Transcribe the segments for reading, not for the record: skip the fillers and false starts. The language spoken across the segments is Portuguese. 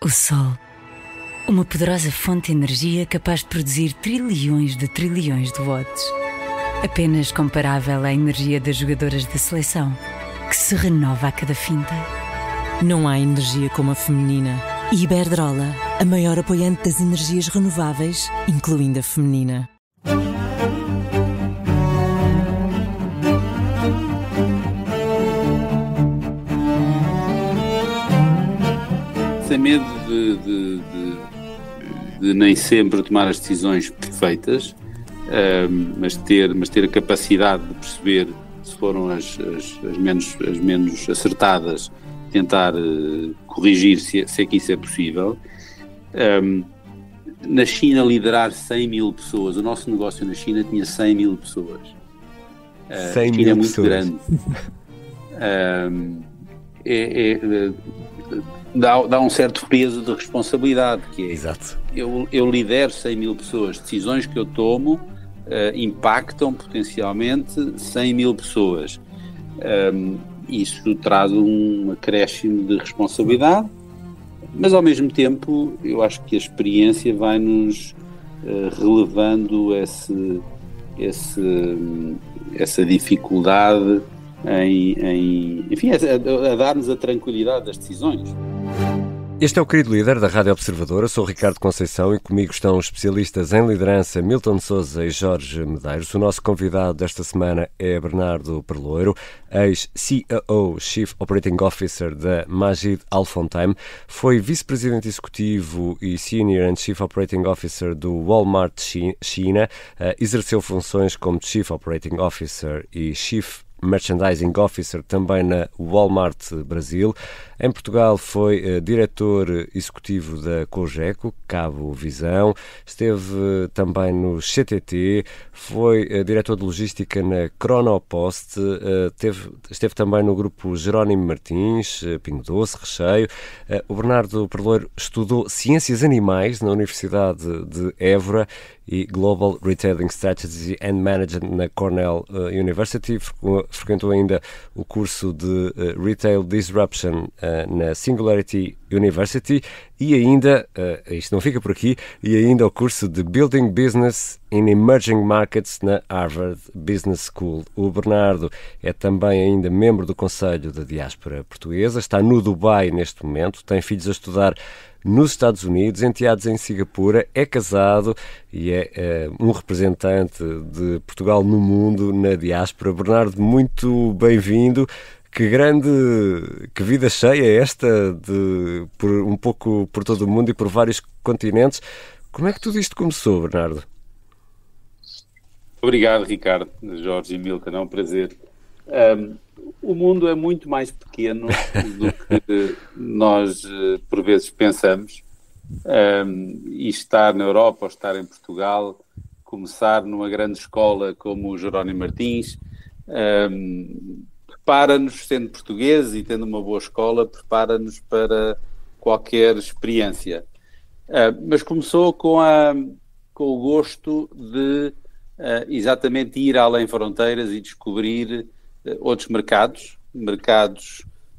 O Sol. Uma poderosa fonte de energia capaz de produzir trilhões de watts. Apenas comparável à energia das jogadoras da seleção, que se renova a cada finta. Não há energia como a feminina. E Iberdrola, a maior apoiante das energias renováveis, incluindo a feminina. Sem medo de nem sempre tomar as decisões perfeitas, mas ter a capacidade de perceber se foram as menos acertadas, tentar corrigir se é que isso é possível. Na China, liderar 100 mil pessoas, o nosso negócio na China tinha 100 mil pessoas. 100 a China mil é muito pessoas. grande. Dá um certo peso de responsabilidade, que é, Exato. eu lidero 100 mil pessoas, decisões que eu tomo impactam potencialmente 100 mil pessoas. Isso traz um acréscimo de responsabilidade, mas ao mesmo tempo eu acho que a experiência vai-nos relevando essa dificuldade enfim, a dar-nos a tranquilidade das decisões. Este é o Querido Líder da Rádio Observadora. Sou Ricardo Conceição e comigo estão os especialistas em liderança Milton Sousa e Jorge Medeiros. O nosso convidado desta semana é Bernardo Perloiro, ex-COO, Chief Operating Officer da Majid Al Futtaim. Foi vice-presidente executivo e Senior and Chief Operating Officer do Walmart China. Exerceu funções como Chief Operating Officer e Chief Merchandising Officer também na Walmart Brasil. Em Portugal foi diretor executivo da Cogeco, Cabo Visão, esteve também no CTT, foi diretor de logística na Cronopost, esteve também no grupo Jerónimo Martins, Pingo Doce, Recheio. O Bernardo Perloiro estudou Ciências Animais na Universidade de Évora e Global Retailing Strategy and Management na Cornell University. Frequentou ainda o curso de Retail Disruption na Singularity University e ainda, isto não fica por aqui, e ainda o curso de Building Business in Emerging Markets na Harvard Business School. O Bernardo é também ainda membro do Conselho da Diáspora Portuguesa, está no Dubai neste momento, tem filhos a estudar nos Estados Unidos, enteados em Singapura, é casado e é um representante de Portugal no mundo, na diáspora. Bernardo, muito bem-vindo. Que vida cheia é esta, um pouco por todo o mundo e por vários continentes. Como é que tudo isto começou, Bernardo? Obrigado, Ricardo, Jorge e Milton, é um prazer. O mundo é muito mais pequeno do que nós, por vezes, pensamos. E estar na Europa ou estar em Portugal, começar numa grande escola como o Jerónimo Martins, prepara-nos, sendo portugueses e tendo uma boa escola, prepara-nos para qualquer experiência. Mas começou com o gosto de exatamente ir além fronteiras e descobrir outros mercados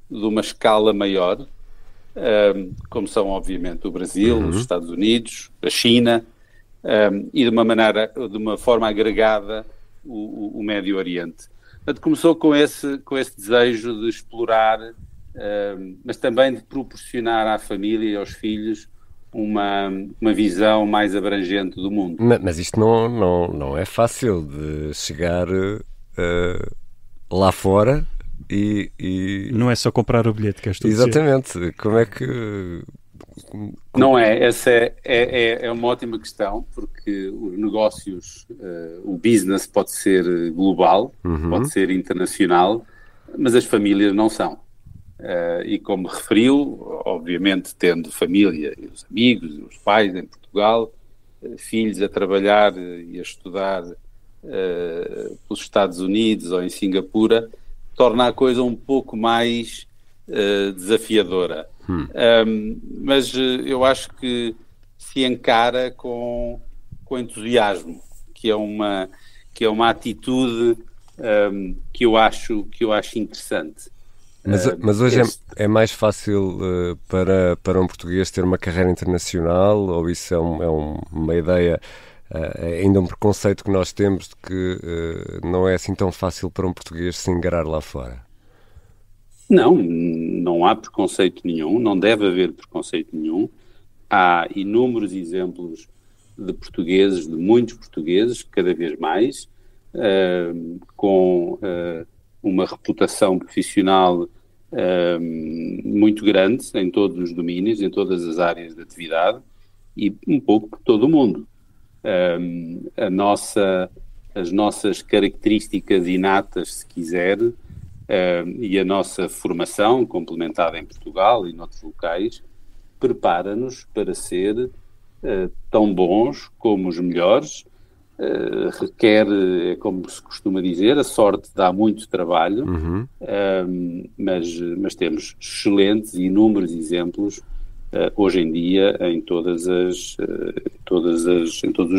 de uma escala maior, como são, obviamente, o Brasil, os Estados Unidos, a China, e de uma forma agregada o Médio Oriente. Portanto, começou com esse desejo de explorar, mas também de proporcionar à família e aos filhos uma visão mais abrangente do mundo. Mas isto não é fácil de chegar lá fora e... Não é só comprar o bilhete, queres tu dizer? Exatamente. Como é que... Não é, essa é uma ótima questão, porque os negócios, o business pode ser global, pode ser internacional, mas as famílias não são. E como referiu, obviamente tendo família, e os amigos, e os pais em Portugal, filhos a trabalhar e a estudar pelos Estados Unidos ou em Singapura, torna a coisa um pouco mais desafiadora. Mas eu acho que se encara com entusiasmo, que é uma atitude que eu acho interessante. Mas hoje é mais fácil para um português ter uma carreira internacional, ou isso é uma ideia, ainda um preconceito que nós temos de que não é assim tão fácil para um português se ingrar lá fora? Não há preconceito nenhum, não deve haver preconceito nenhum. Há inúmeros exemplos de portugueses, de muitos portugueses, cada vez mais, com uma reputação profissional muito grande em todos os domínios, em todas as áreas de atividade e um pouco por todo o mundo. As nossas características inatas, se quiser, e a nossa formação, complementada em Portugal e noutros locais, prepara-nos para ser tão bons como os melhores. Requer, como se costuma dizer, a sorte dá muito trabalho, mas temos excelentes e inúmeros exemplos hoje em dia em todos os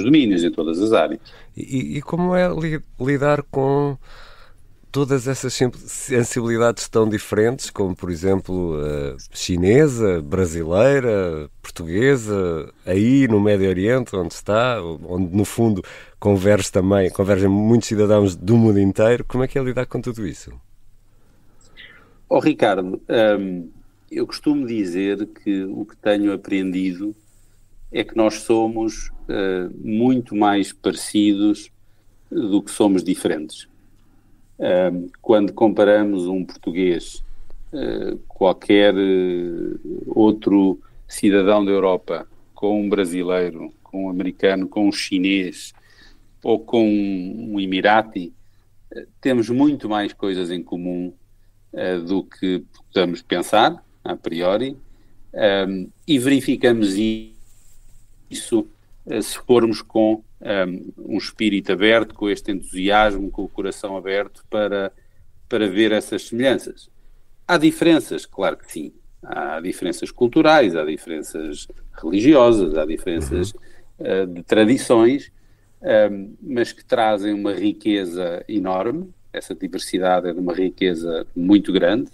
domínios, em todas as áreas. E como é lidar com todas essas sensibilidades tão diferentes, como, por exemplo, chinesa, brasileira, portuguesa, aí no Médio Oriente, onde está, onde, no fundo, convergem muitos cidadãos do mundo inteiro? Como é que é lidar com tudo isso? Ricardo, eu costumo dizer que o que tenho aprendido é que nós somos muito mais parecidos do que somos diferentes. Quando comparamos um português, qualquer outro cidadão da Europa, com um brasileiro, com um americano, com um chinês ou com um emirati, temos muito mais coisas em comum do que podemos pensar, a priori, e verificamos isso se formos com um espírito aberto, com este entusiasmo, com o coração aberto para ver essas semelhanças. Há diferenças, claro que sim. Há diferenças culturais, há diferenças religiosas, há diferenças de tradições, mas que trazem uma riqueza enorme. Essa diversidade é de uma riqueza muito grande,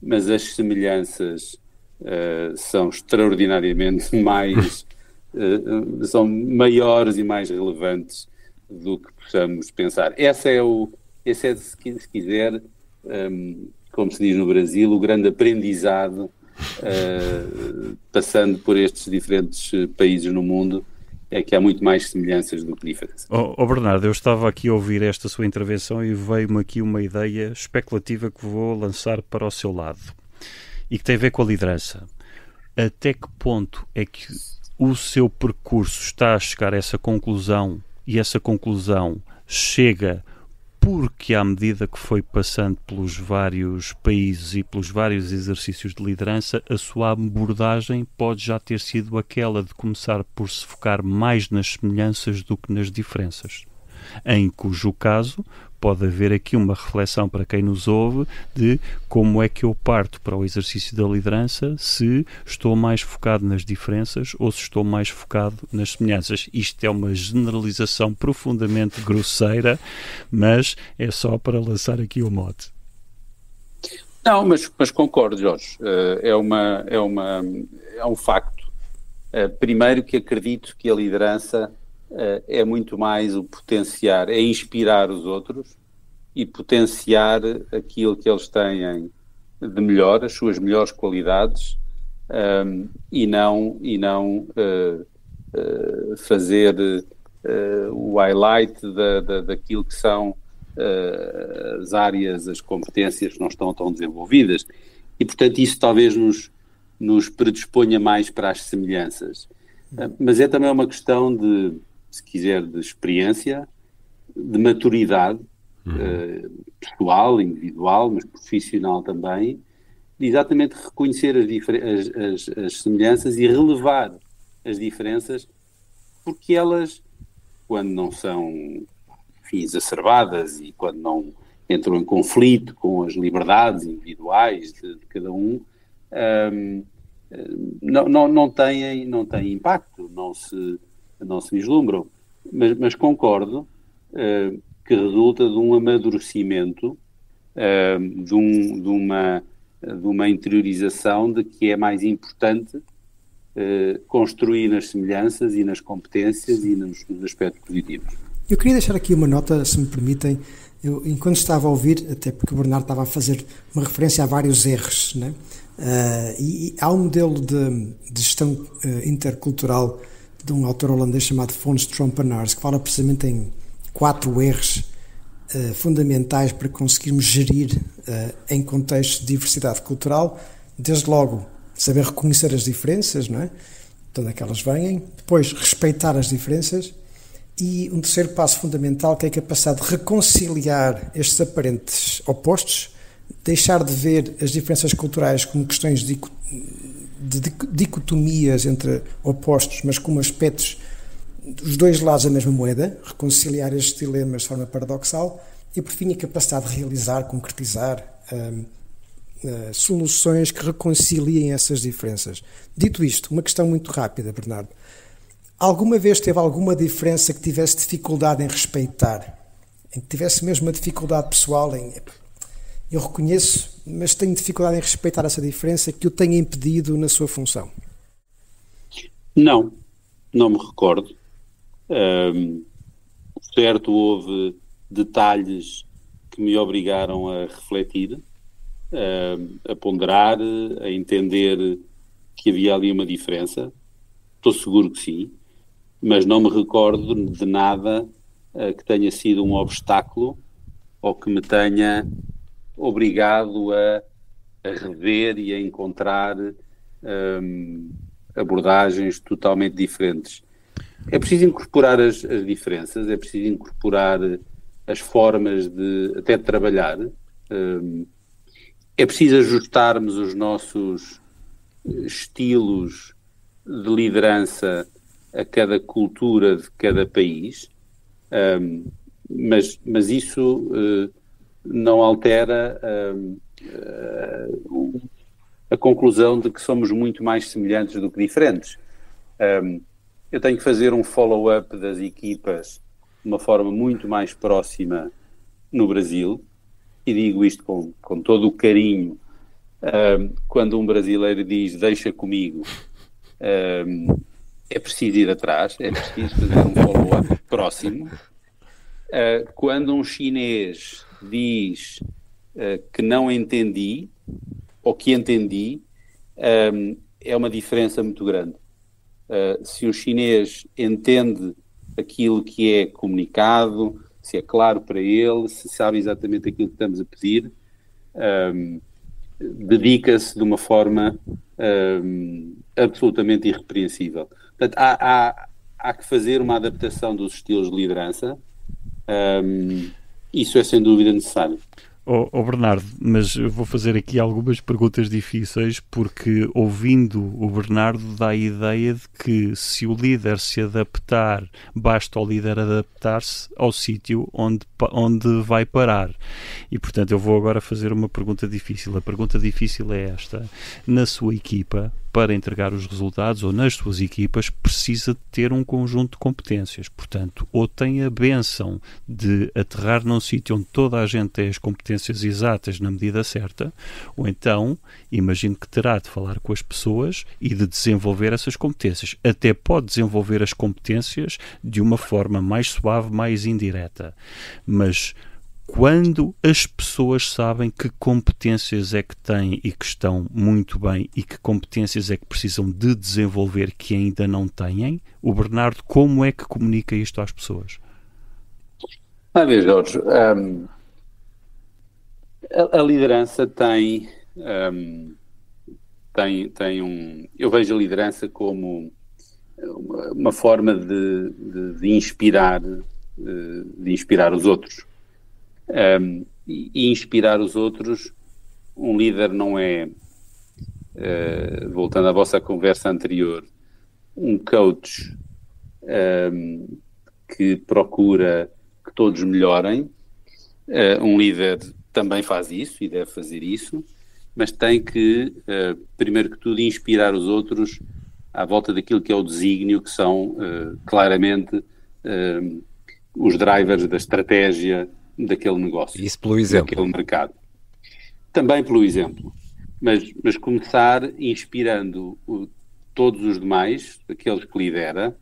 mas as semelhanças são extraordinariamente mais... são maiores e mais relevantes do que possamos pensar. Esse é, se quiser, como se diz no Brasil, o grande aprendizado, passando por estes diferentes países no mundo, é que há muito mais semelhanças do que diferenças. Bernardo, eu estava aqui a ouvir esta sua intervenção e veio-me aqui uma ideia especulativa que vou lançar para o seu lado e que tem a ver com a liderança. Até que ponto é que o seu percurso está a chegar a essa conclusão e essa conclusão chega porque, à medida que foi passando pelos vários países e pelos vários exercícios de liderança, a sua abordagem pode já ter sido aquela de começar por se focar mais nas semelhanças do que nas diferenças, em cujo caso pode haver aqui uma reflexão para quem nos ouve de como é que eu parto para o exercício da liderança, se estou mais focado nas diferenças ou se estou mais focado nas semelhanças. Isto é uma generalização profundamente grosseira, mas é só para lançar aqui o mote. Não, mas concordo, Jorge. É um facto. Primeiro que acredito que a liderança é muito mais o potenciar, é inspirar os outros e potenciar aquilo que eles têm de melhor, as suas melhores qualidades, e não fazer o highlight daquilo que são as áreas, as competências que não estão tão desenvolvidas. E, portanto, isso talvez nos predisponha mais para as semelhanças. Mas é também uma questão de, se quiser, de experiência, de maturidade pessoal, individual, mas profissional também, de exatamente reconhecer as semelhanças e relevar as diferenças, porque elas, quando não são, enfim, exacerbadas e quando não entram em conflito com as liberdades individuais de cada um, não têm impacto, não se vislumbram. Mas concordo que resulta de um amadurecimento de uma interiorização de que é mais importante construir nas semelhanças e nas competências e nos aspectos positivos. Eu queria deixar aqui uma nota, se me permitem. Eu, enquanto estava a ouvir, até porque o Bernardo estava a fazer uma referência a vários R's, né? E há um modelo de gestão intercultural de um autor holandês chamado Fons Trompenaars, que fala precisamente em 4 R's fundamentais para conseguirmos gerir em contexto de diversidade cultural, desde logo saber reconhecer as diferenças, não é? De onde é que elas vêm, depois respeitar as diferenças e um terceiro passo fundamental que é a capacidade de reconciliar estes aparentes opostos, deixar de ver as diferenças culturais como questões de dicotomias entre opostos, mas como aspectos dos dois lados da mesma moeda, reconciliar estes dilemas de forma paradoxal e, por fim, a capacidade de realizar, concretizar soluções que reconciliem essas diferenças. Dito isto, uma questão muito rápida, Bernardo. Alguma vez teve alguma diferença que tivesse dificuldade em respeitar? Em que tivesse mesmo uma dificuldade pessoal em... Eu reconheço, mas tenho dificuldade em respeitar essa diferença que o tenha impedido na sua função? Não me recordo. Certo, houve detalhes que me obrigaram a refletir, a ponderar, a entender que havia ali uma diferença. Estou seguro que sim, mas não me recordo de nada que tenha sido um obstáculo ou que me tenha obrigado a rever e a encontrar abordagens totalmente diferentes. É preciso incorporar as diferenças, é preciso incorporar as formas de trabalhar, é preciso ajustarmos os nossos estilos de liderança a cada cultura de cada país, mas isso não altera a conclusão de que somos muito mais semelhantes do que diferentes. Eu tenho que fazer um follow-up das equipas de uma forma muito mais próxima no Brasil, e digo isto com todo o carinho. Quando um brasileiro diz deixa comigo, é preciso ir atrás, é preciso fazer um follow-up próximo. Quando um chinês diz que não entendi, ou que entendi, é uma diferença muito grande. Se o chinês entende aquilo que é comunicado, se é claro para ele, se sabe exatamente aquilo que estamos a pedir, dedica-se de uma forma absolutamente irrepreensível. Portanto, há que fazer uma adaptação dos estilos de liderança. Isso é sem dúvida necessário. Bernardo, mas eu vou fazer aqui algumas perguntas difíceis, porque ouvindo o Bernardo dá a ideia de que se o líder se adaptar, basta o líder adaptar-se ao sítio onde vai parar. E portanto eu vou agora fazer uma pergunta difícil. A pergunta difícil é esta: na sua equipa, para entregar os resultados, ou nas suas equipas, precisa de ter um conjunto de competências. Portanto, ou tem a bênção de aterrar num sítio onde toda a gente tem as competências exatas na medida certa, ou então, imagino que terá de falar com as pessoas e de desenvolver essas competências. Até pode desenvolver as competências de uma forma mais suave, mais indireta. Mas quando as pessoas sabem que competências é que têm e que estão muito bem e que competências é que precisam de desenvolver que ainda não têm, o Bernardo, como é que comunica isto às pessoas? Ver, Jorge, a liderança tem eu vejo a liderança como uma forma de inspirar os outros. E inspirar os outros, um líder não é, voltando à vossa conversa anterior, um coach que procura que todos melhorem. Um líder também faz isso e deve fazer isso, mas tem que, primeiro que tudo, inspirar os outros à volta daquilo que é o desígnio, que são claramente os drivers da estratégia daquele negócio, isso pelo exemplo. daquele mercado. Também pelo exemplo, mas começar inspirando todos os demais, aqueles que lidera,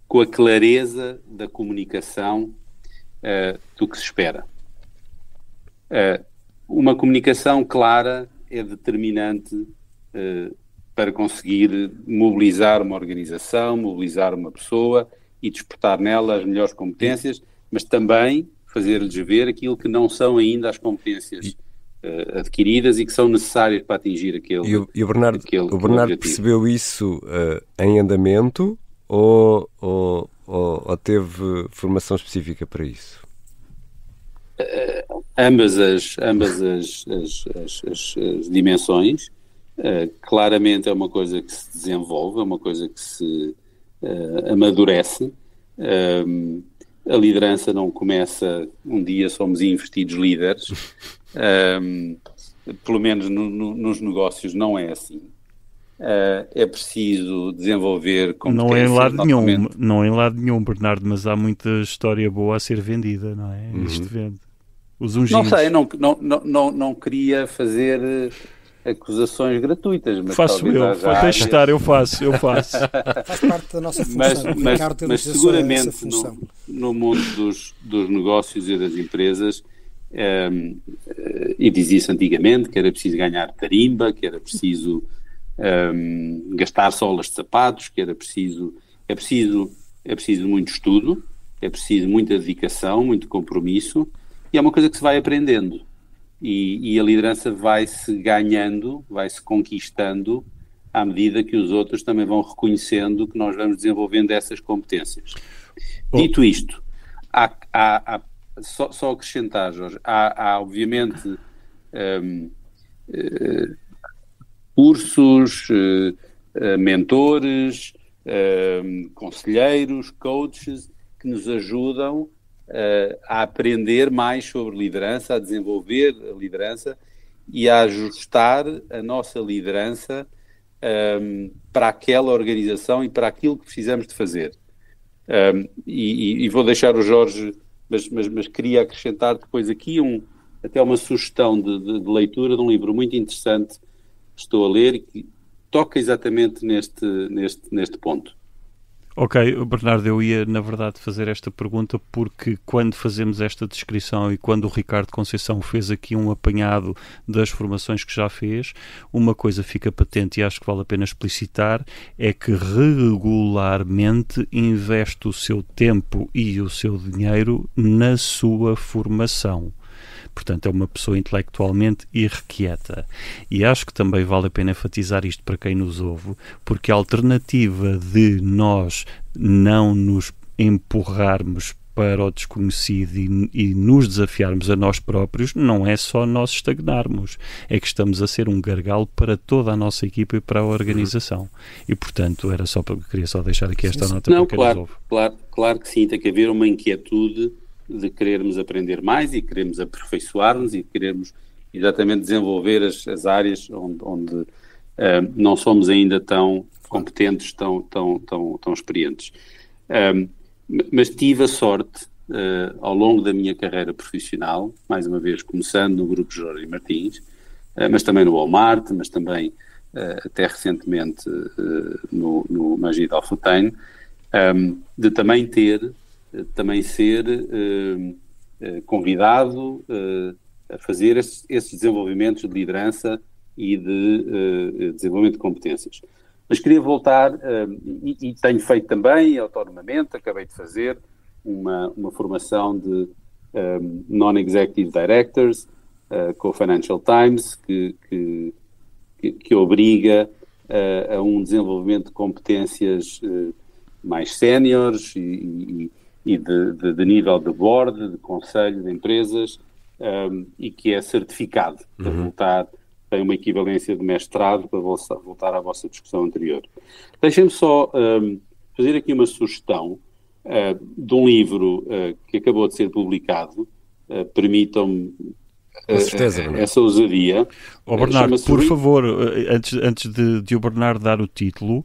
com a clareza da comunicação do que se espera. Uma comunicação clara é determinante para conseguir mobilizar uma organização, mobilizar uma pessoa e despertar nela as melhores competências, mas também fazer-lhes ver aquilo que não são ainda as competências adquiridas e que são necessárias para atingir aquele objetivo. E o Bernardo percebeu isso em andamento ou teve formação específica para isso? Ambas as dimensões. Claramente é uma coisa que se desenvolve, é uma coisa que se amadurece. A liderança não começa um dia somos investidos líderes, pelo menos nos negócios não é assim. É preciso desenvolver competências. Não é em lado nenhum, Bernardo, mas há muita história boa a ser vendida, não é? Isto vende. Os não sei, não queria fazer acusações gratuitas, mas faço eu, deixa estar, eu faço. Faz parte da nossa função. Mas seguramente no mundo dos negócios e das empresas, e dizia-se antigamente que era preciso ganhar tarimba, que era preciso gastar solas de sapatos, que é preciso muito estudo, é preciso muita dedicação, muito compromisso, e é uma coisa que se vai aprendendo. E a liderança vai-se ganhando, vai-se conquistando à medida que os outros também vão reconhecendo que nós vamos desenvolvendo essas competências. Dito isto, só acrescentar, Jorge, há obviamente cursos, mentores, conselheiros, coaches que nos ajudam a aprender mais sobre liderança, a desenvolver a liderança e a ajustar a nossa liderança para aquela organização e para aquilo que precisamos de fazer. E vou deixar o Jorge, mas queria acrescentar depois aqui até uma sugestão de leitura de um livro muito interessante que estou a ler e que toca exatamente neste ponto. Ok, Bernardo, eu ia na verdade fazer esta pergunta porque quando fazemos esta descrição e quando o Ricardo Conceição fez aqui um apanhado das formações que já fez, uma coisa fica patente e acho que vale a pena explicitar, é que regularmente investe o seu tempo e o seu dinheiro na sua formação. Portanto, é uma pessoa intelectualmente irrequieta. E acho que também vale a pena enfatizar isto para quem nos ouve, porque a alternativa de nós não nos empurrarmos para o desconhecido e nos desafiarmos a nós próprios não é só nós estagnarmos, é que estamos a ser um gargalo para toda a nossa equipa e para a organização. E, portanto, queria só deixar aqui esta nota para quem nos ouve. Claro que sim, tem que haver uma inquietude de querermos aprender mais e queremos aperfeiçoar-nos e queremos exatamente desenvolver as áreas onde não somos ainda tão competentes, tão experientes. Mas tive a sorte, ao longo da minha carreira profissional, mais uma vez começando no Grupo Jorge Martins, mas também no Walmart, mas também até recentemente no Magid Al-Futtaim, de também ser convidado a fazer esses desenvolvimentos de liderança e de desenvolvimento de competências. Mas queria voltar, e tenho feito também autonomamente, acabei de fazer uma formação de Non-Executive Directors com o Financial Times, que obriga a um desenvolvimento de competências mais séniores e de nível de board, de conselho de empresas, e que é certificado para voltar, tem uma equivalência de mestrado para voltar à vossa discussão anterior. Deixem-me só fazer aqui uma sugestão de um livro que acabou de ser publicado, permitam-me Com certeza, Bernardo. essa ousadia. Bernardo, por favor, antes de o Bernardo dar o título,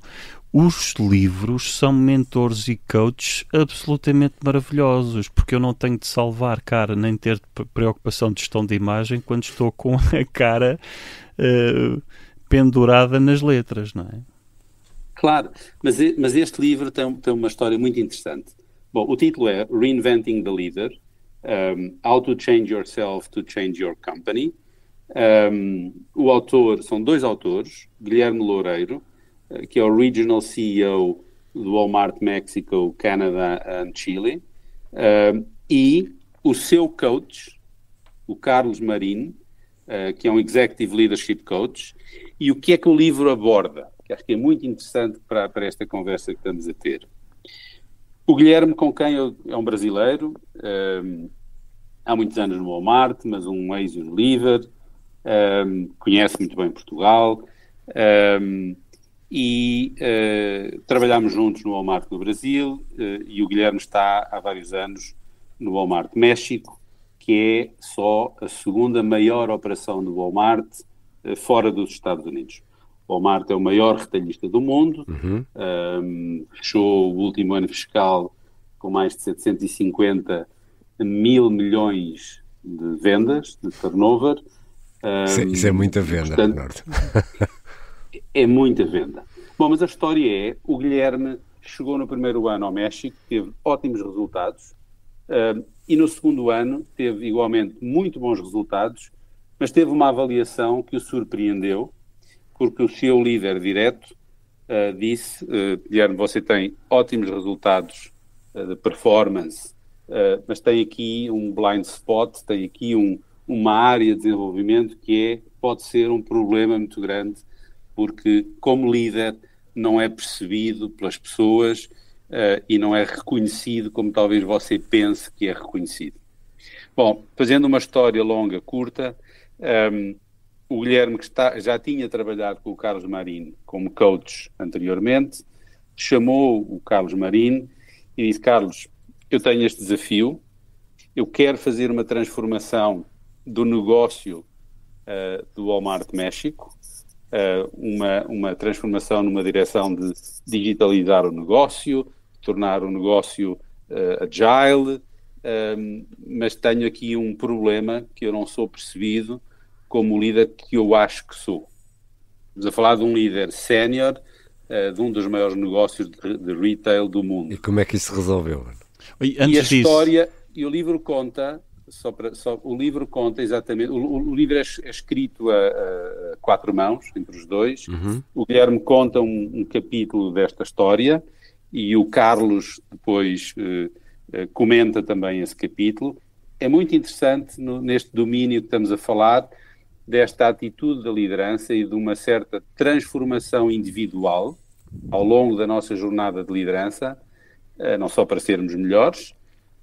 os livros são mentores e coaches absolutamente maravilhosos, porque eu não tenho de salvar cara nem ter preocupação de gestão de imagem quando estou com a cara pendurada nas letras, não é? Claro, mas este livro tem uma história muito interessante. Bom, o título é Reinventing the Leader, How to Change Yourself to Change Your Company. O autor, são dois autores, Guilherme Loureiro, que é o Regional CEO do Walmart México, Canadá e Chile, e o seu coach, o Carlos Marín, que é um Executive Leadership Coach. E o que é que o livro aborda? Que acho que é muito interessante para esta conversa que estamos a ter. O Guilherme, com quem é um brasileiro, há muitos anos no Walmart, mas um ex-Unilever, conhece muito bem Portugal, e trabalhámos juntos no Walmart do Brasil, e o Guilherme está há vários anos no Walmart México, que é só a segunda maior operação do Walmart fora dos Estados Unidos. O Walmart é o maior retalhista do mundo, fechou o último ano fiscal com mais de 750 mil milhões de vendas, de turnover. Isso é muita venda, portanto, Bernardo. É muita venda. Bom, mas a história é, o Guilherme chegou no primeiro ano ao México, teve ótimos resultados, e no segundo ano teve igualmente muito bons resultados, mas teve uma avaliação que o surpreendeu, porque o seu líder direto disse, Guilherme, você tem ótimos resultados de performance, mas tem aqui um blind spot, tem aqui uma área de desenvolvimento que pode ser um problema muito grande, porque como líder não é percebido pelas pessoas e não é reconhecido como talvez você pense que é reconhecido. Bom, fazendo uma história longa, curta, o Guilherme, que já tinha trabalhado com o Carlos Marín como coach anteriormente, chamou o Carlos Marín e disse: Carlos, eu tenho este desafio, eu quero fazer uma transformação do negócio do Walmart México, uma transformação numa direção de digitalizar o negócio, tornar o negócio agile, mas tenho aqui um problema que eu não sou percebido como o líder que eu acho que sou. Estamos a falar de um líder sénior, de um dos maiores negócios de retail do mundo. E como é que isso se resolveu? E a história, e o livro conta, o livro conta exatamente, o livro é escrito a quatro mãos, entre os dois. O Guilherme conta um capítulo desta história e o Carlos depois comenta também esse capítulo. É muito interessante neste domínio que estamos a falar, desta atitude da liderança e de uma certa transformação individual ao longo da nossa jornada de liderança, não só para sermos melhores,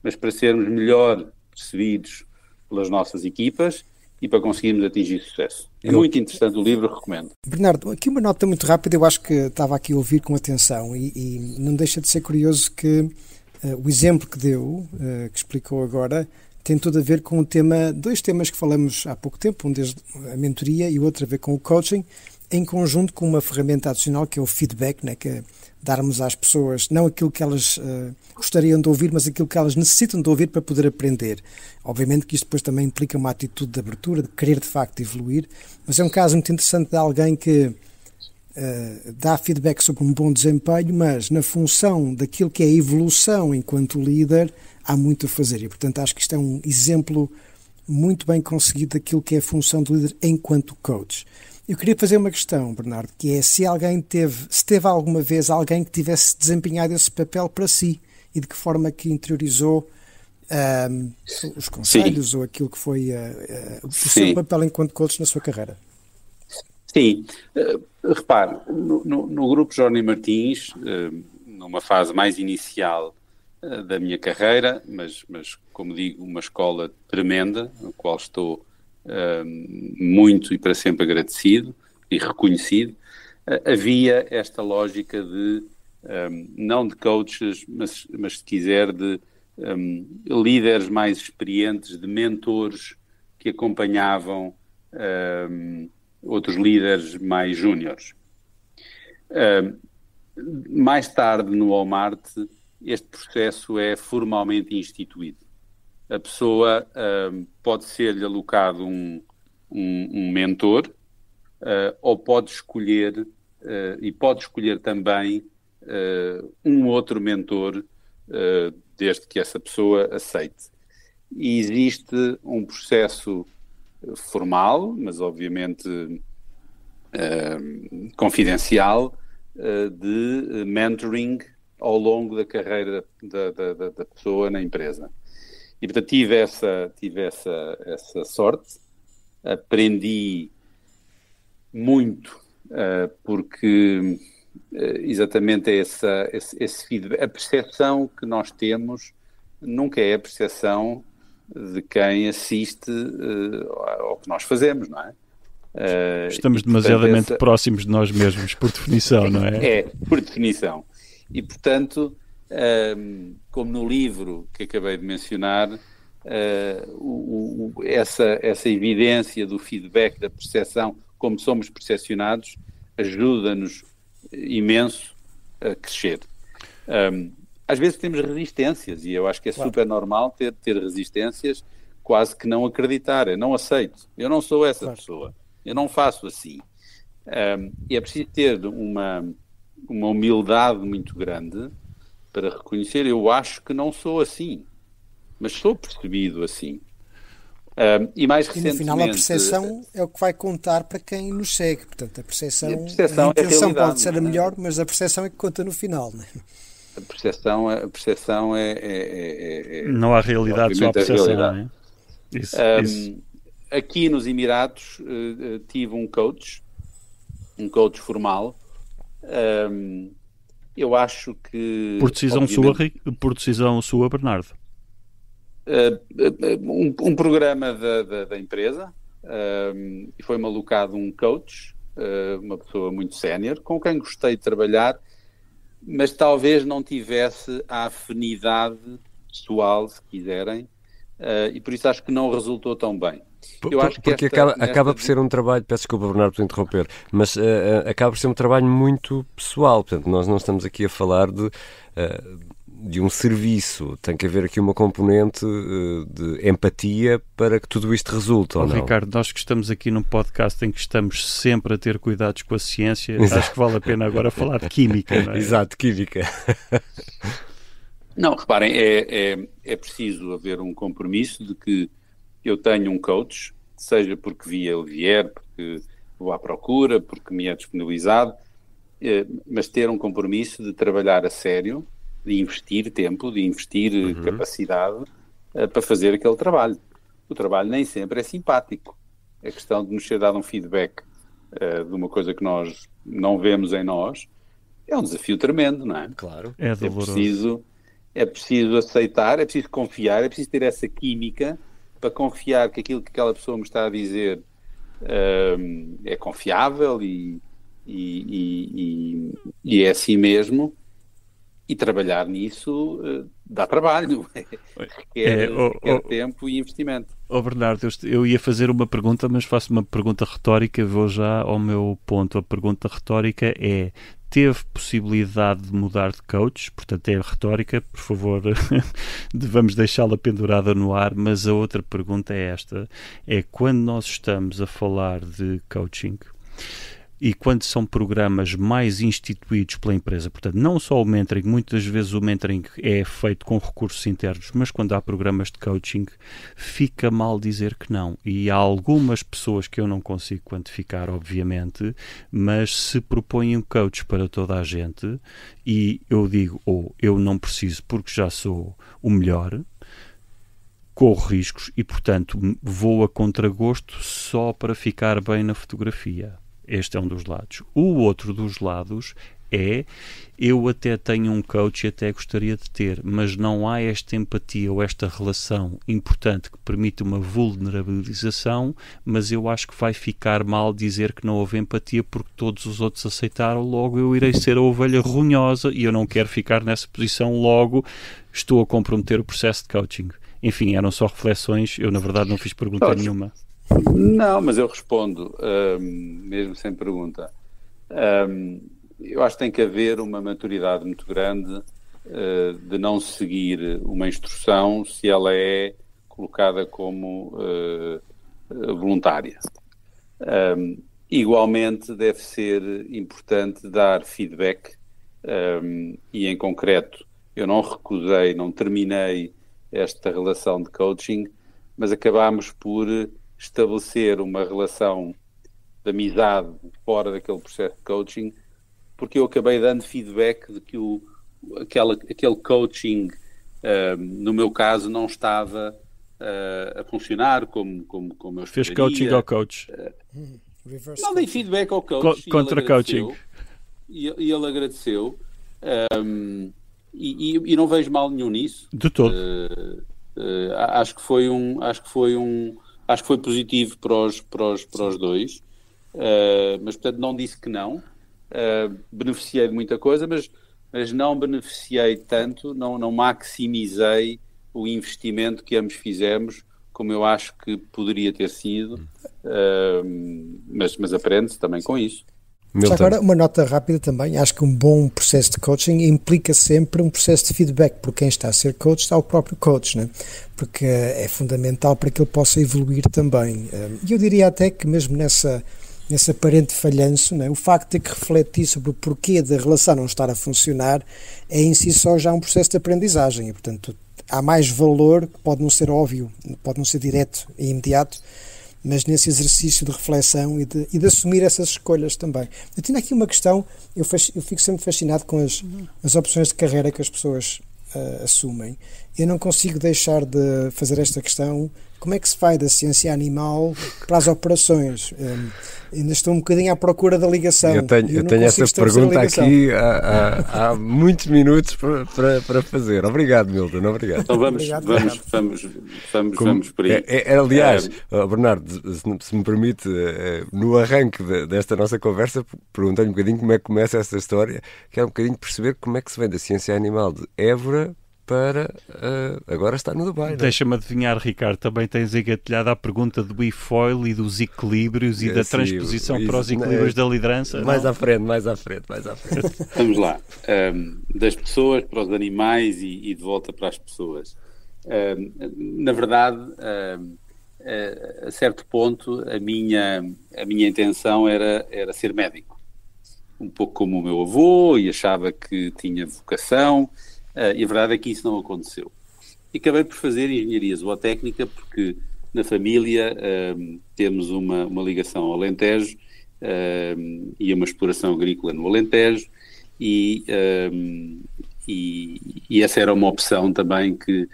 mas para sermos melhor percebidos pelas nossas equipas e para conseguirmos atingir sucesso. É muito interessante o livro, recomendo. Bernardo, aqui uma nota muito rápida, eu acho que estava aqui a ouvir com atenção e não deixa de ser curioso que o exemplo que deu, que explicou agora, tem tudo a ver com dois temas que falamos há pouco tempo, um desde a mentoria e o outro a ver com o coaching, em conjunto com uma ferramenta adicional que é o feedback, né, que é darmos às pessoas não aquilo que elas gostariam de ouvir, mas aquilo que elas necessitam de ouvir para poder aprender. Obviamente que isto depois também implica uma atitude de abertura, de querer de facto evoluir, mas é um caso muito interessante de alguém que dá feedback sobre um bom desempenho, mas na função daquilo que é a evolução enquanto líder, há muito a fazer e, portanto, acho que isto é um exemplo muito bem conseguido daquilo que é a função do líder enquanto coach. Eu queria fazer uma questão, Bernardo, que é se teve alguma vez alguém que tivesse desempenhado esse papel para si e de que forma que interiorizou os conselhos Sim. ou aquilo que foi o seu papel enquanto coach na sua carreira. Sim, repare, no grupo Jorge Martins, numa fase mais inicial da minha carreira, mas como digo, uma escola tremenda, a qual estou muito e para sempre agradecido e reconhecido, havia esta lógica de, não de coaches, mas se quiser de líderes mais experientes, de mentores que acompanhavam outros líderes mais júniores. Mais tarde, no Walmart, este processo é formalmente instituído. A pessoa pode ser-lhe alocado um mentor, ou pode escolher, e pode escolher também um outro mentor, desde que essa pessoa aceite. E existe um processo formal, mas obviamente confidencial, de mentoring ao longo da carreira da pessoa na empresa. E, portanto, tive essa sorte, aprendi muito, porque exatamente esse feedback, a percepção que nós temos nunca é a percepção de quem assiste ao que nós fazemos, não é? Estamos demasiadamente próximos de nós mesmos, por definição, não é? É, por definição. E, portanto, como no livro que acabei de mencionar, essa evidência do feedback, da percepção, como somos percepcionados, ajuda-nos imenso a crescer. Às vezes temos resistências, e eu acho que é super normal ter resistências, quase que não acreditar, eu não aceito, eu não sou essa pessoa, eu não faço assim. E é preciso ter uma humildade muito grande para reconhecer, eu acho que não sou assim, mas sou percebido assim. E mais recentemente... E no final a percepção é o que vai contar para quem nos segue, portanto a percepção a intenção pode ser a melhor, mas a percepção é que conta no final, não é? A percepção é não há realidade, só a percepção, não é? Isso. Aqui nos Emirados tive um coach formal. Eu acho que... Por decisão sua, Bernardo? Um programa da empresa, e foi-me alocado um coach, uma pessoa muito sénior, com quem gostei de trabalhar, mas talvez não tivesse a afinidade pessoal, se quiserem, e por isso acho que não resultou tão bem. Porque acaba por ser um trabalho, peço desculpa, Bernardo, por interromper, mas acaba por ser um trabalho muito pessoal, portanto nós não estamos aqui a falar de um serviço, tem que haver aqui uma componente de empatia para que tudo isto resulte, ou não? Ricardo, nós que estamos aqui num podcast em que estamos sempre a ter cuidados com a ciência, acho que vale a pena agora falar de química, não é? Exato, química. Não, reparem, é preciso haver um compromisso de que eu tenho um coach, seja porque ele vier, porque vou à procura, porque me é disponibilizado, mas ter um compromisso de trabalhar a sério, de investir tempo, de investir capacidade para fazer aquele trabalho. O trabalho nem sempre é simpático. É questão de nos ser dado um feedback de uma coisa que nós não vemos em nós. É um desafio tremendo, não é? Claro. É doloroso. É preciso aceitar, é preciso confiar, é preciso ter essa química para confiar que aquilo que aquela pessoa me está a dizer é confiável e é assim mesmo. E trabalhar nisso dá trabalho, requer tempo e investimento. Bernardo, eu ia fazer uma pergunta, mas faço uma pergunta retórica, vou já ao meu ponto. A pergunta retórica é: teve possibilidade de mudar de coach? Portanto, é retórica, por favor, vamos deixá-la pendurada no ar, mas a outra pergunta é esta: é quando nós estamos a falar de coaching, e quando são programas mais instituídos pela empresa, portanto, não só o mentoring, muitas vezes o mentoring é feito com recursos internos, mas quando há programas de coaching, fica mal dizer que não. E há algumas pessoas que eu não consigo quantificar, obviamente, mas se propõem um coach para toda a gente, e eu digo, eu não preciso porque já sou o melhor, corro riscos e, portanto, vou a contragosto só para ficar bem na fotografia. Este é um dos lados. O outro dos lados é: eu até tenho um coach e até gostaria de ter, mas não há esta empatia ou esta relação importante que permite uma vulnerabilização, mas eu acho que vai ficar mal dizer que não houve empatia porque todos os outros aceitaram, logo eu irei ser a ovelha runhosa e eu não quero ficar nessa posição, logo estou a comprometer o processo de coaching. enfim, eram só reflexões. Eu, na verdade, não fiz pergunta nenhuma. Não, mas eu respondo, mesmo sem pergunta. Eu acho que tem que haver uma maturidade muito grande de não seguir uma instrução se ela é colocada como voluntária. Igualmente deve ser importante dar feedback e, em concreto, eu não recusei, não terminei esta relação de coaching, mas acabámos por estabelecer uma relação de amizade fora daquele processo de coaching, porque eu acabei dando feedback de que aquele coaching, no meu caso, não estava a funcionar como eu Fez esperaria. coaching ao coach. Não dei feedback ao coach. Contra coaching. E ele agradeceu. E não vejo mal nenhum nisso. De todo. Acho que foi positivo para os dois. Mas, portanto, não disse que não. Beneficiei de muita coisa, mas não beneficiei tanto, não maximizei o investimento que ambos fizemos, como eu acho que poderia ter sido, mas aprende-se também com isso. Já agora, uma nota rápida também, acho que um bom processo de coaching implica sempre um processo de feedback, porque quem está a ser coach está o próprio coach, né? Porque é fundamental para que ele possa evoluir também. E eu diria até que mesmo nesse aparente falhanço, né, o facto de ter que refletir sobre o porquê da relação não estar a funcionar é em si só já um processo de aprendizagem e, portanto, há mais valor, que pode não ser óbvio, pode não ser direto e imediato, mas nesse exercício de reflexão e de assumir essas escolhas também. Eu tenho aqui uma questão, eu fico sempre fascinado com as opções de carreira que as pessoas assumem. Eu não consigo deixar de fazer esta questão: como é que se vai da ciência animal para as operações? Ainda estou um bocadinho à procura da ligação. Eu tenho essa pergunta aqui há muitos minutos para fazer. Obrigado, Milton. Obrigado. Então vamos por aí. Aliás, Bernardo, se me permite, no arranque desta nossa conversa, perguntei-lhe um bocadinho como é que começa essa história, que é um bocadinho perceber como é que se vem da ciência animal de Évora para agora está no Dubai. Deixa-me adivinhar, Ricardo, também tens engatilhado a pergunta do e-foil e dos equilíbrios e da transposição para os equilíbrios da liderança. Mais à frente. Vamos lá. Das pessoas para os animais e de volta para as pessoas. Na verdade, a certo ponto, a minha intenção era ser médico. Um pouco como o meu avô, e achava que tinha vocação. E a verdade é que isso não aconteceu. E acabei por fazer engenharia zootécnica porque na família temos uma ligação ao Alentejo e uma exploração agrícola no Alentejo e essa era uma opção também que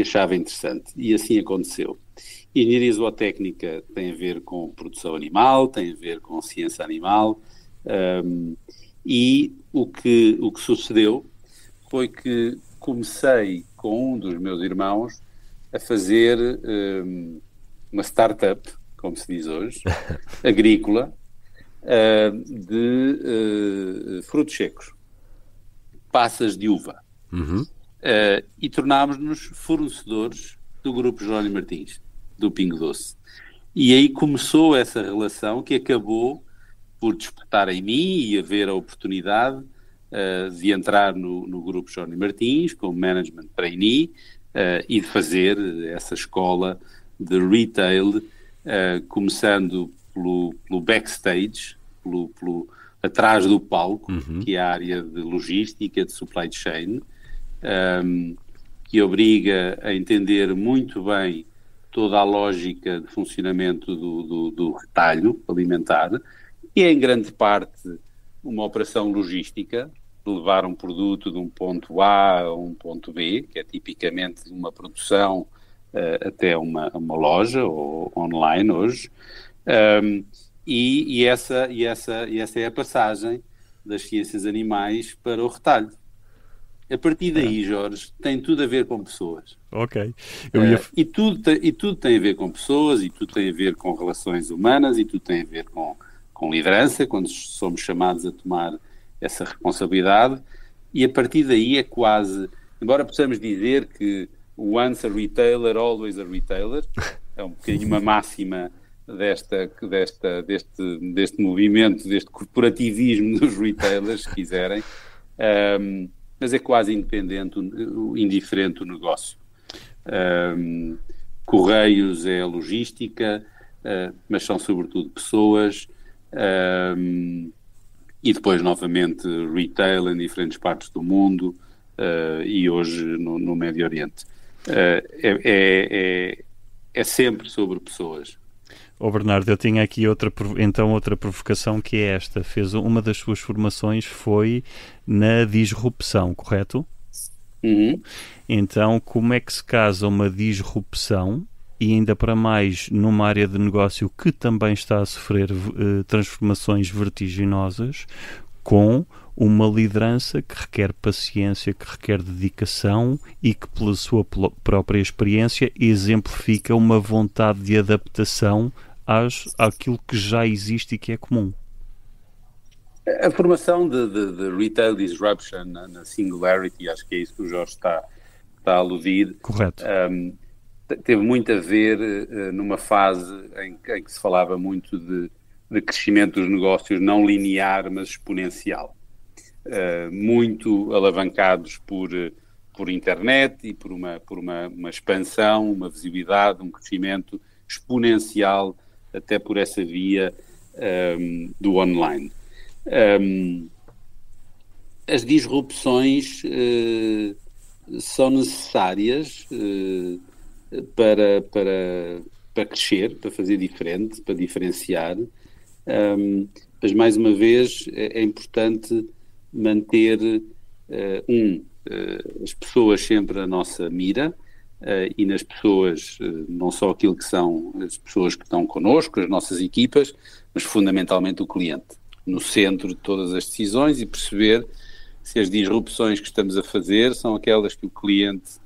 achava interessante. E assim aconteceu. E a engenharia zootécnica tem a ver com produção animal, tem a ver com ciência animal e o que sucedeu foi que comecei com um dos meus irmãos a fazer uma startup, como se diz hoje, agrícola, de frutos secos, passas de uva. Uhum. E tornámos-nos fornecedores do grupo Jerónimo Martins, do Pingo Doce. E aí começou essa relação que acabou por despertar em mim e haver a oportunidade de entrar no grupo Jerónimo Martins como management trainee e de fazer essa escola de retail, começando pelo backstage, pelo atrás do palco, que é a área de logística, de supply chain, que obriga a entender muito bem toda a lógica de funcionamento do retalho alimentar, e é em grande parte uma operação logística, de levar um produto de um ponto A a um ponto B, que é tipicamente uma produção até uma loja ou online hoje, e essa é a passagem das ciências animais para o retalho. A partir daí, Jorge, tem tudo a ver com pessoas. Ok. E tudo tem a ver com pessoas, e tudo tem a ver com relações humanas, e tudo tem a ver com liderança, quando somos chamados a tomar essa responsabilidade, e a partir daí é quase, embora possamos dizer que once a retailer, always a retailer. É um bocadinho uma máxima deste movimento, deste corporativismo dos retailers, se quiserem, mas é quase indiferente o negócio. Correios é a logística, mas são sobretudo pessoas, e depois novamente retail em diferentes partes do mundo, e hoje no Médio Oriente. É sempre sobre pessoas. Bernardo, eu tinha aqui outra provocação, que é esta. Uma das suas formações foi na disrupção, correto? Uhum. Então, como é que se casa uma disrupção, e ainda para mais numa área de negócio que também está a sofrer transformações vertiginosas, com uma liderança que requer paciência, que requer dedicação e que, pela sua própria experiência, exemplifica uma vontade de adaptação àquilo que já existe e que é comum? A formação de Retail Disruption na Singularity, acho que é isso que o Jorge está a aludir. Correto. Teve muito a ver numa fase em que se falava muito de crescimento dos negócios não linear, mas exponencial. Muito alavancados por internet e por uma expansão, uma visibilidade, um crescimento exponencial até por essa via do online. As disrupções são necessárias para crescer, para fazer diferente, para diferenciar, mas mais uma vez é importante manter as pessoas sempre a nossa mira, e nas pessoas, não só aquilo que são as pessoas que estão connosco, as nossas equipas, mas fundamentalmente o cliente, no centro de todas as decisões, e perceber se as disrupções que estamos a fazer são aquelas que o cliente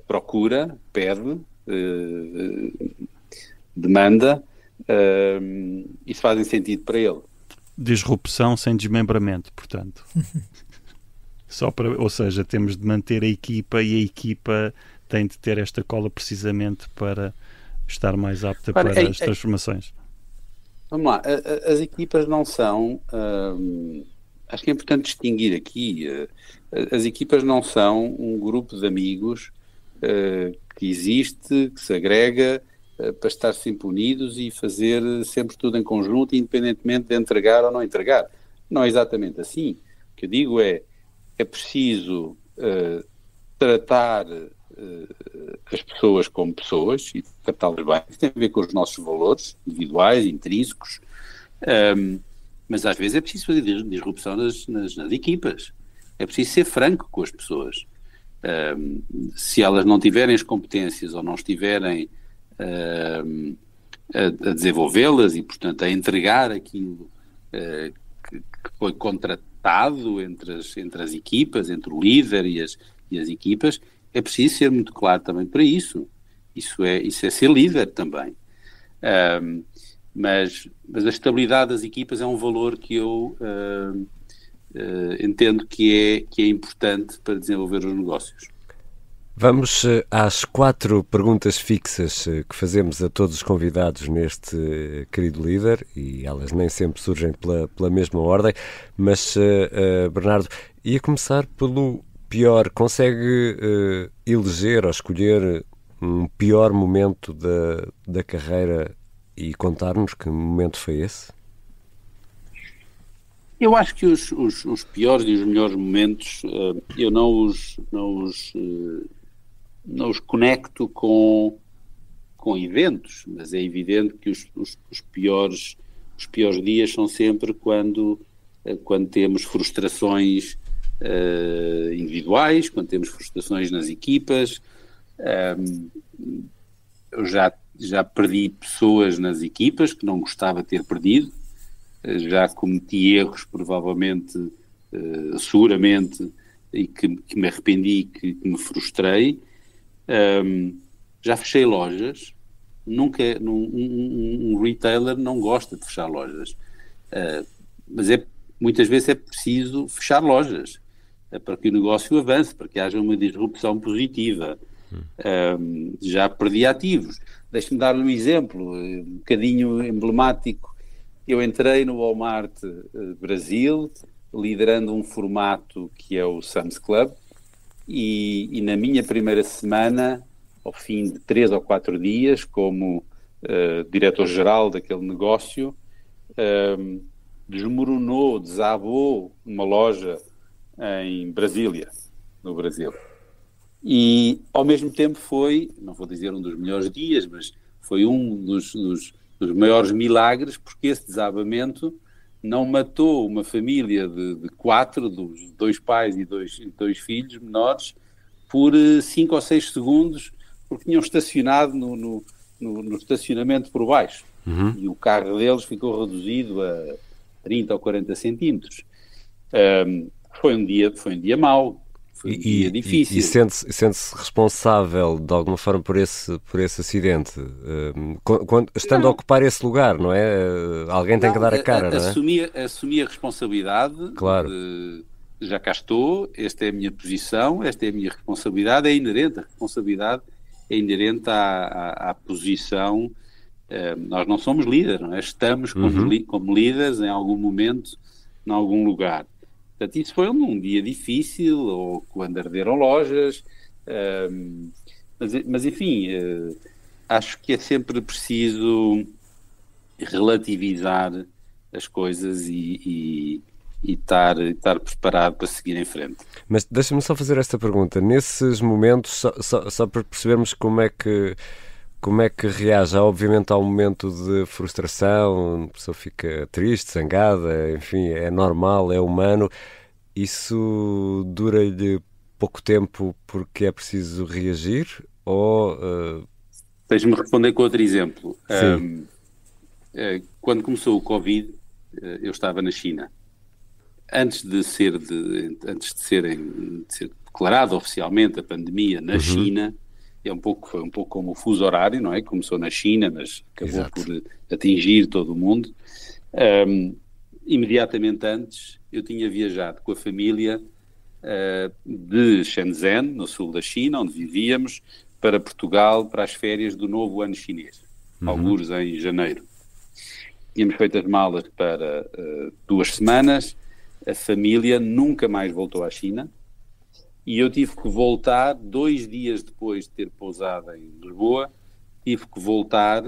procura, pede, demanda, e se fazem sentido para ele. Disrupção sem desmembramento, portanto. Ou seja, temos de manter a equipa, e a equipa tem de ter esta cola precisamente para estar mais apta para as transformações. Vamos lá, as equipas não são, acho que é importante distinguir aqui, as equipas não são um grupo de amigos que existe, que se agrega para estar sempre unidos e fazer sempre tudo em conjunto, independentemente de entregar ou não entregar. Não é exatamente assim. O que eu digo é preciso tratar as pessoas como pessoas e tratá-las bem. Isso tem a ver com os nossos valores individuais, intrínsecos, mas às vezes é preciso fazer disrupção nas equipas. É preciso ser franco com as pessoas. Se elas não tiverem as competências ou não estiverem a desenvolvê-las e, portanto, a entregar aquilo que foi contratado entre as equipas, entre o líder e as equipas, é preciso ser muito claro também para isso. Isso é ser líder também. Mas a estabilidade das equipas é um valor que eu entendo que é importante para desenvolver os negócios. Vamos às 4 perguntas fixas que fazemos a todos os convidados neste querido líder, e elas nem sempre surgem pela mesma ordem, mas Bernardo, ia começar pelo pior. Consegue eleger ou escolher um pior momento da carreira e contar-nos que momento foi esse? Eu acho que os piores e os melhores momentos eu não os conecto com eventos, mas é evidente que os piores dias são sempre quando temos frustrações individuais, quando temos frustrações nas equipas. Eu já perdi pessoas nas equipas que não gostava de ter perdido, já cometi erros provavelmente, seguramente, e que me arrependi, que me frustrei. Já fechei lojas. Nunca um retailer não gosta de fechar lojas, mas muitas vezes é preciso fechar lojas para que o negócio avance, para que haja uma disrupção positiva. Já perdi ativos. Deixe-me dar-lhe um exemplo, um bocadinho emblemático. Eu entrei no Walmart Brasil, liderando um formato que é o Sam's Club, e na minha primeira semana, ao fim de 3 ou 4 dias, como diretor-geral daquele negócio, desmoronou, desabou uma loja em Brasília, no Brasil. E, ao mesmo tempo, foi, não vou dizer um dos melhores dias, mas foi um dos maiores milagres, porque esse desabamento não matou uma família de 4, dos 2 pais e dois filhos menores, por 5 ou 6 segundos, porque tinham estacionado no estacionamento por baixo. E o carro deles ficou reduzido a 30 ou 40 centímetros. Foi um dia mau. Foi um dia difícil. E sente-se responsável de alguma forma por esse acidente? Estando a ocupar esse lugar, não é? Alguém tem que dar a cara, não é? Assumi a responsabilidade. Claro. Já cá estou, esta é a minha posição, esta é a minha responsabilidade, a responsabilidade é inerente à posição. Nós não somos líderes, não é? Estamos como líderes em algum momento, em algum lugar. Portanto, isso foi um dia difícil, ou quando arderam lojas, mas enfim, acho que é sempre preciso relativizar as coisas e estar preparado para seguir em frente. Mas deixa-me só fazer esta pergunta. Nesses momentos, só para percebermos como é que reage, obviamente há um momento de frustração, a pessoa fica triste, zangada, enfim, é normal, é humano. Isso dura-lhe pouco tempo porque é preciso reagir? Ou... Deixa-me responder com outro exemplo. Quando começou o Covid, eu estava na China. Antes de ser declarada oficialmente a pandemia na China, foi um pouco como o fuso horário, não é? Começou na China, mas acabou por atingir todo o mundo. Imediatamente antes, eu tinha viajado com a família de Shenzhen, no sul da China, onde vivíamos, para Portugal, para as férias do novo ano chinês, algures em janeiro. Tínhamos feito as malas para 2 semanas, a família nunca mais voltou à China, e eu tive que voltar 2 dias depois de ter pousado em Lisboa, tive que voltar,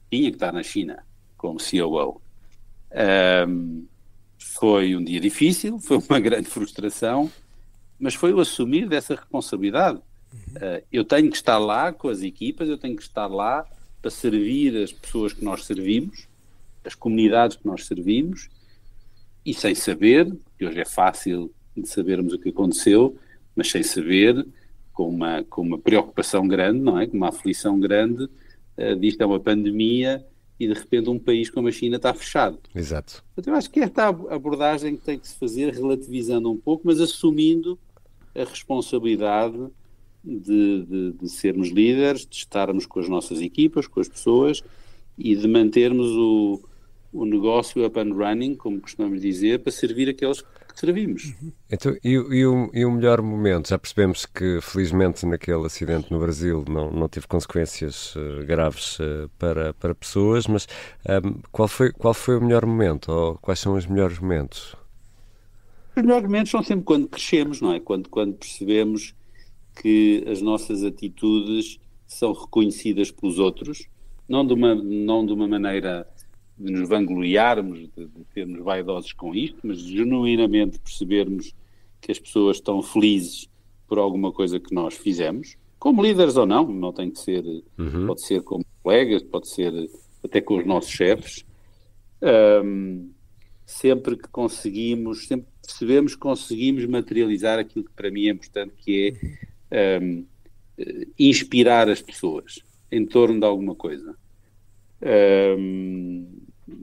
tinha que estar na China, como COO. Foi um dia difícil, foi uma grande frustração, mas foi o assumir dessa responsabilidade. Eu tenho que estar lá com as equipas, eu tenho que estar lá para servir as pessoas que nós servimos, as comunidades que nós servimos, e sem saber, que hoje é fácil de sabermos o que aconteceu, mas sem saber, com uma preocupação grande, não é? Com uma aflição grande, disto é uma pandemia e de repente um país como a China está fechado. Exato. Então, eu acho que esta abordagem que tem que se fazer, relativizando um pouco, mas assumindo a responsabilidade de sermos líderes, de estarmos com as nossas equipas, com as pessoas e de mantermos o negócio up and running, como costumamos dizer, para servir aqueles que servimos. Então, e o melhor momento? Já percebemos que, felizmente, naquele acidente no Brasil não teve consequências graves para pessoas, mas qual foi o melhor momento? Ou quais são os melhores momentos? Os melhores momentos são sempre quando crescemos, não é? Quando percebemos que as nossas atitudes são reconhecidas pelos outros, não de uma maneira de nos vangloriarmos, de termos vaidosos com isto, mas genuinamente percebermos que as pessoas estão felizes por alguma coisa que nós fizemos, como líderes ou não tem que ser, pode ser como colegas, pode ser até com os nossos chefes. Sempre que conseguimos, sempre percebemos que conseguimos materializar aquilo que para mim é importante, que é inspirar as pessoas em torno de alguma coisa.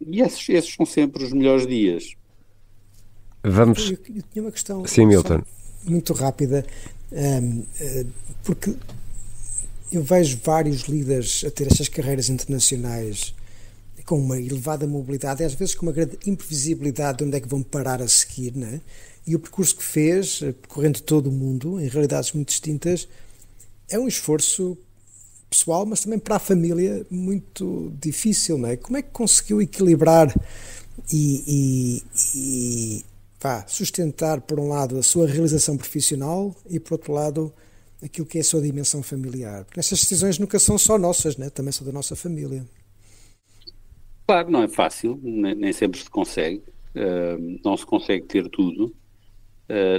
E esses são sempre os melhores dias. Vamos. Eu tinha uma questão. Sim, Milton. Muito rápida, porque eu vejo vários líderes a ter estas carreiras internacionais com uma elevada mobilidade e às vezes com uma grande imprevisibilidade de onde é que vão parar a seguir, não é? E o percurso que fez, percorrendo todo o mundo, em realidades muito distintas, é um esforço pessoal, mas também para a família muito difícil, não é? Como é que conseguiu equilibrar e sustentar, por um lado, a sua realização profissional e, por outro lado, aquilo que é a sua dimensão familiar? Porque essas decisões nunca são só nossas, né? Também são da nossa família. Claro, não é fácil, nem sempre se consegue, não se consegue ter tudo,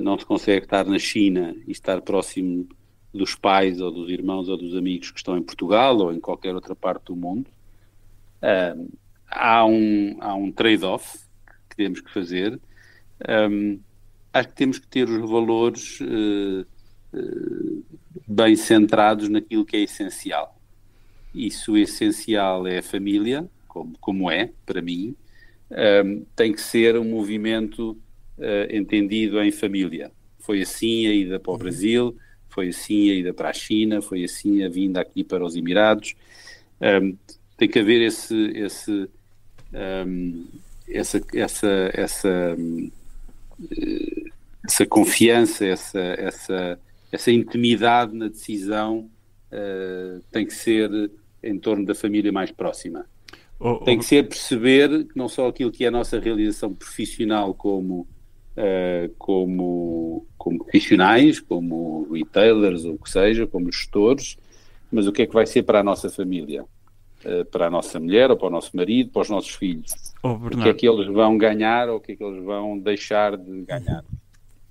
não se consegue estar na China e estar próximo dos pais ou dos irmãos ou dos amigos que estão em Portugal ou em qualquer outra parte do mundo. Há um trade-off que temos que fazer. Acho que temos que ter os valores bem centrados naquilo que é essencial. Isso essencial é a família, como é, para mim. Tem que ser um movimento entendido em família. Foi assim a ida para o Brasil, foi assim a ida para a China, foi assim a vinda aqui para os Emirados. Tem que haver essa confiança, essa intimidade na decisão, tem que ser em torno da família mais próxima. Tem que ser perceber que não só aquilo que é a nossa realização profissional como profissionais, como retailers, ou o que seja, como gestores, mas o que é que vai ser para a nossa família, para a nossa mulher, ou para o nosso marido, para os nossos filhos. O que é que eles vão ganhar ou o que é que eles vão deixar de ganhar.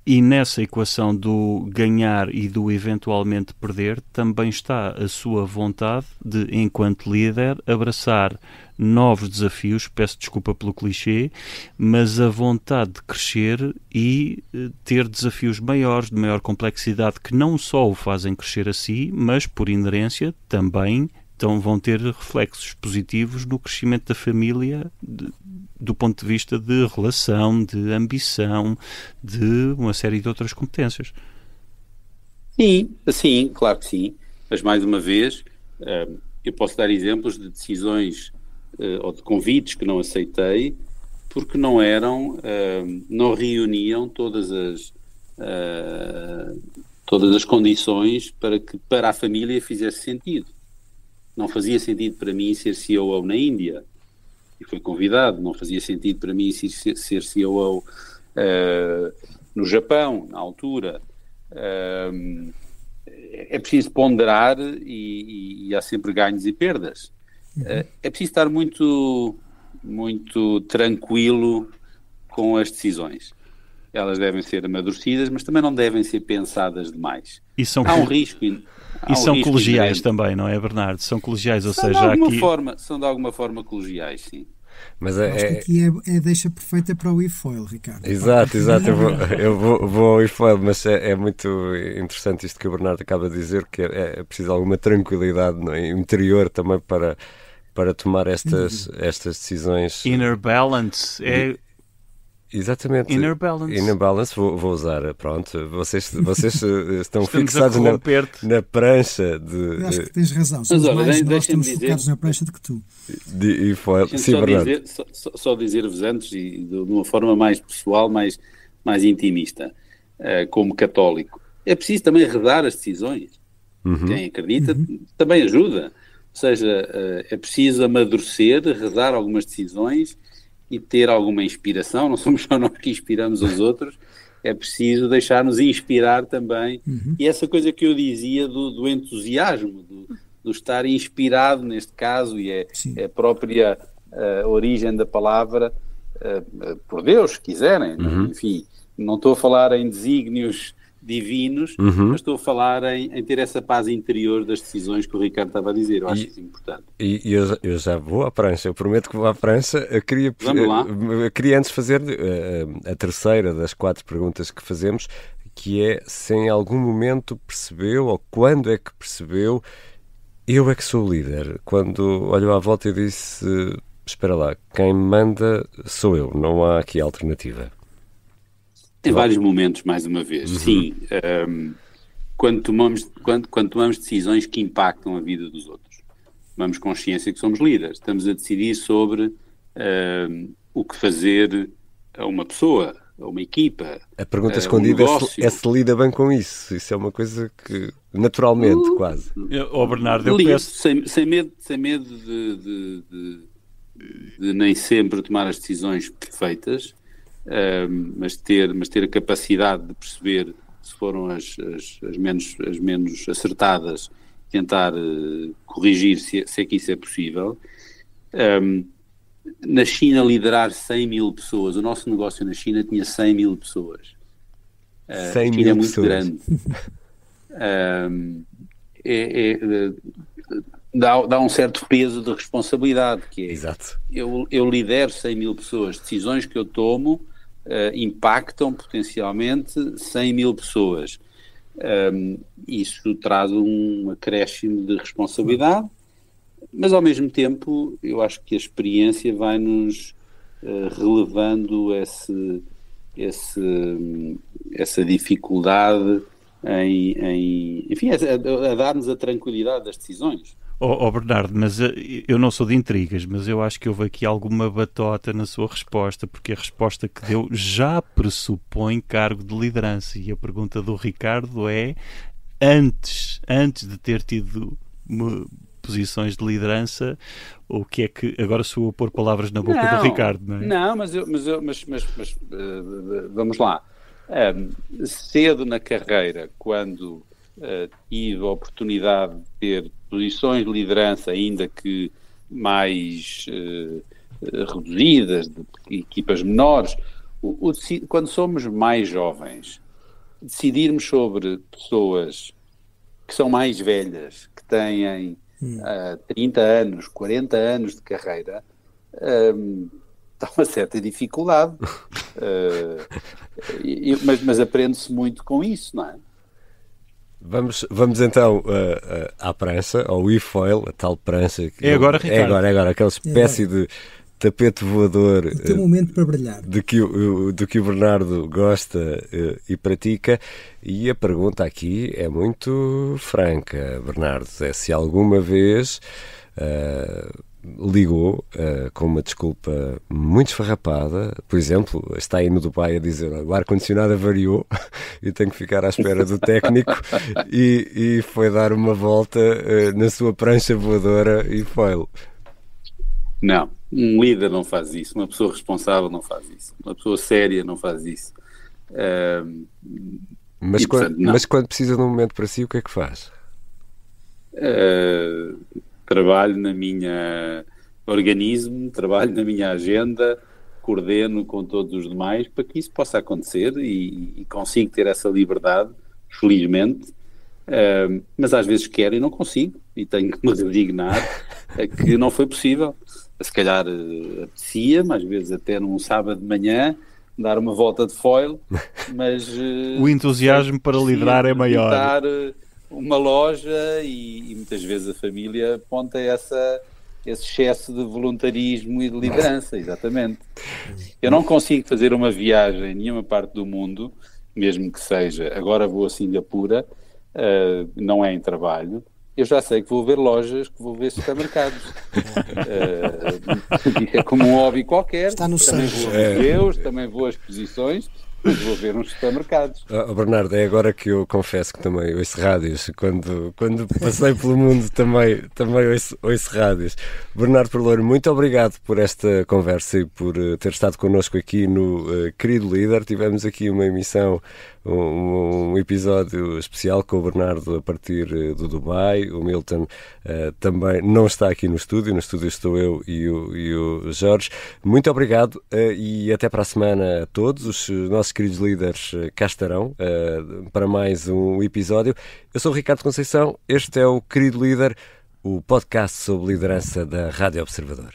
E nessa equação do ganhar e do eventualmente perder, também está a sua vontade de, enquanto líder, abraçar novos desafios, peço desculpa pelo clichê, mas a vontade de crescer e ter desafios maiores, de maior complexidade, que não só o fazem crescer a si, mas, por inerência, também vão ter reflexos positivos no crescimento da família, do ponto de vista de relação, de ambição, de uma série de outras competências. Sim, claro que sim. Mas, mais uma vez, eu posso dar exemplos de decisões ou de convites que não aceitei porque não reuniam todas as condições para que para a família fizesse sentido. Não fazia sentido para mim ser CEO na Índia, e fui convidado. Não fazia sentido para mim ser CEO no Japão, na altura. É preciso ponderar e há sempre ganhos e perdas. É preciso estar muito, muito tranquilo com as decisões. Elas devem ser amadurecidas, mas também não devem ser pensadas demais. Há um risco. E são colegiais também, não é, Bernardo? São colegiais, ou seja, são de alguma forma colegiais, sim. Mas acho que aqui é deixa perfeita para o e-foil, Ricardo. Exato. Eu vou ao e-foil, mas é muito interessante isto que o Bernardo acaba de dizer, que é preciso alguma tranquilidade, não é, interior também para tomar estas decisões. Inner balance é... Exatamente. Inner balance. Vou usar, pronto. Vocês estão fixados na prancha de... Eu acho que tens razão. Somos nós estamos focados na prancha do que tu. Só dizer-vos antes, e de uma forma mais pessoal, mais intimista, como católico, é preciso também redar as decisões. Quem acredita também ajuda. Ou seja, é preciso amadurecer, redar algumas decisões e ter alguma inspiração. Não somos só nós que inspiramos os outros, é preciso deixar-nos inspirar também. E essa coisa que eu dizia do entusiasmo, do estar inspirado neste caso, e é a própria origem da palavra, por Deus, se quiserem. Enfim, não estou a falar em desígnios divinos, mas estou a falar em ter essa paz interior das decisões que o Ricardo estava a dizer. Eu acho isso importante. E eu já vou à prancha, eu prometo que vou à prancha. Vamos lá. Eu queria antes fazer a terceira das 4 perguntas que fazemos, que é se em algum momento percebeu, ou quando é que percebeu, eu é que sou o líder. Quando olhou à volta e disse, espera lá, quem manda sou eu, não há aqui alternativa. Em vários momentos, mais uma vez. Sim. Quando tomamos decisões que impactam a vida dos outros, tomamos consciência que somos líderes. Estamos a decidir sobre o que fazer a uma pessoa, uma equipa. A pergunta escondida é se lida bem com isso. Isso é uma coisa que, naturalmente, quase. Bernardo, eu peço... Sem medo de nem sempre tomar as decisões perfeitas, mas ter a capacidade de perceber se foram as menos acertadas, tentar corrigir se é que isso é possível. Na China, liderar 100 mil pessoas, o nosso negócio na China tinha 100 mil pessoas. 100 a China mil é muito pessoas. grande. Dá um certo peso de responsabilidade, que é, Exato. Eu lidero 100 mil pessoas, decisões que eu tomo impactam potencialmente 100 mil pessoas. Isso traz um acréscimo de responsabilidade, mas ao mesmo tempo eu acho que a experiência vai-nos relevando essa dificuldade enfim, a dar-nos a tranquilidade das decisões. Bernardo, mas eu não sou de intrigas, mas eu acho que houve aqui alguma batota na sua resposta, porque a resposta que deu já pressupõe cargo de liderança, e a pergunta do Ricardo é, antes de ter tido posições de liderança, o que é que... Agora sou eu a pôr palavras na boca do Ricardo, não é? Não, mas vamos lá. Cedo na carreira, quando tive a oportunidade de ter posições de liderança, ainda que mais reduzidas, de equipas menores, quando somos mais jovens, decidirmos sobre pessoas que são mais velhas, que têm 30 anos, 40 anos de carreira, dá uma certa dificuldade, mas aprende-se muito com isso, não é? Vamos então à prancha, ao e-foil, a tal prancha. Que é agora, Ricardo. É agora, aquela espécie de tapete voador. O teu momento para brilhar. Do que o Bernardo gosta e pratica. E a pergunta aqui é muito franca, Bernardo. É se alguma vez ligou com uma desculpa muito esfarrapada, por exemplo, está aí no Dubai a dizer o ar-condicionado avariou e tenho que ficar à espera do técnico e foi dar uma volta na sua prancha voadora e foil. Não, um líder não faz isso, uma pessoa responsável não faz isso, uma pessoa séria não faz isso. Mas quando precisa de um momento para si, o que é que faz? Trabalho na minha organismo, trabalho na minha agenda, coordeno com todos os demais para que isso possa acontecer e consigo ter essa liberdade, felizmente, mas às vezes quero e não consigo e tenho que me resignar a que não foi possível. Se calhar apetecia-me, às vezes até num sábado de manhã, dar uma volta de foil, mas o entusiasmo para liderar é maior. Uma loja e muitas vezes a família aponta esse excesso de voluntarismo e de liderança, exatamente. Eu não consigo fazer uma viagem em nenhuma parte do mundo, mesmo que seja, agora vou a Singapura, não é em trabalho, eu já sei que vou ver lojas, que vou ver supermercados. É como um hobby qualquer. Está no também vou a museus, também vou a exposições, mas vou ver uns supermercados. Bernardo, é agora que eu confesso que também ouço rádios. Quando passei pelo mundo também ouço rádios. Bernardo Perlouro, muito obrigado por esta conversa e por ter estado connosco aqui no Querido Líder. Tivemos aqui uma emissão, um episódio especial com o Bernardo a partir do Dubai. O Milton também não está aqui no estúdio estou eu e o Jorge. Muito obrigado e até para a semana a todos. Os nossos queridos líderes cá estarão para mais um episódio. Eu sou o Ricardo Conceição, este é o Querido Líder, o podcast sobre liderança da Rádio Observador.